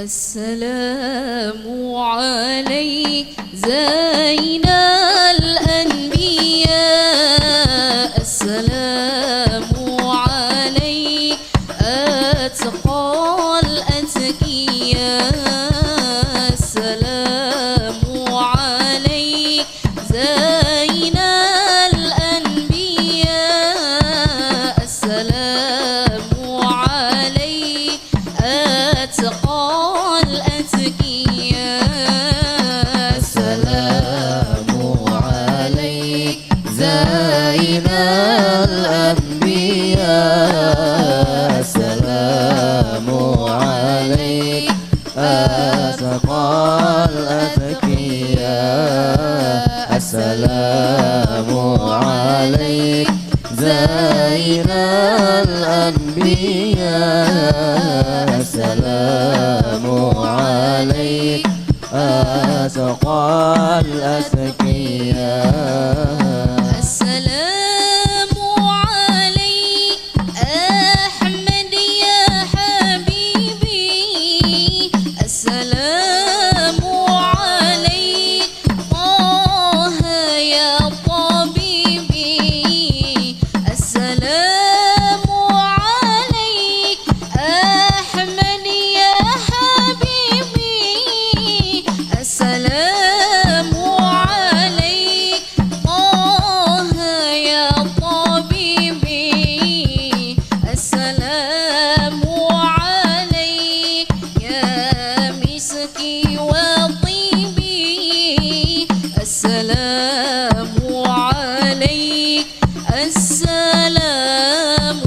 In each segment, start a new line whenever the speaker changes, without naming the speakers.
السلام عليك زين الأنبياء، السلام عليك أتقى الأتقياء، السلام عليك زين الأنبياء، السلام عليك أتقى
زين الأنبياء، السلام عليك أتقى الأتقياء، السلام عليك زين الأنبياء، السلام عليك أتقى الأتقياء.
السلام عليك أحمد يا حبيبي، السلام عليك طه يا طبيبي، السلام عليك أحمد يا حبيبي، السلام عليك طه يا طبيبي، السلام عليك يا مسكي وطيبي، السلام عليك، السلام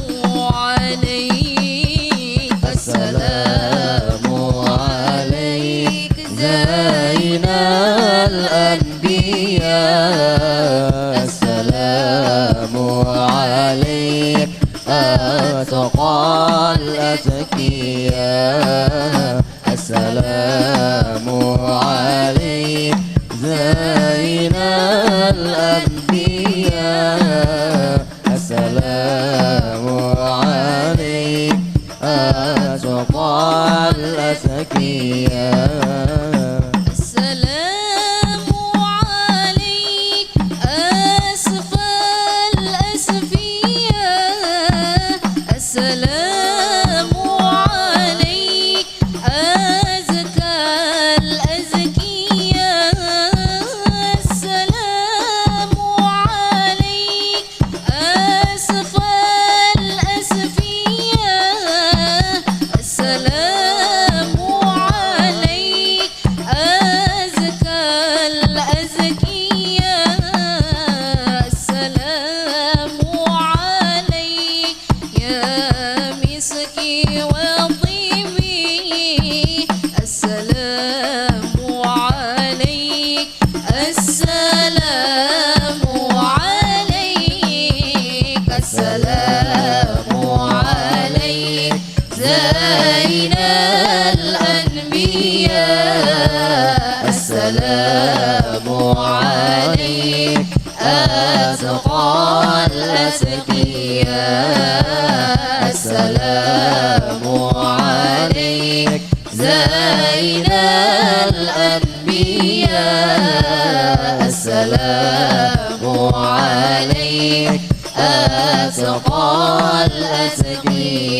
عليك،
السلام عليك زين الأنبياء، السلام عليك أتقى الأتقياء، السلام عليك زين الأنبياء، السلام عليك أتقى الأتقياء.
السلام عليك أسفى الأسفياء، السلام عليك أزكى الأزكياء، السلام عليك أسفى الأسفياء، السلام عليك أزكى الأزكياء، السلام عليك يا مسكي وطيبي، السلام عليك، السلام عليك، السلام عليك زين الأنبياء، السلام عليك أتقى الأتقياء، السلام عليك زين الأنبياء، السلام عليك أتقى الأتقياء.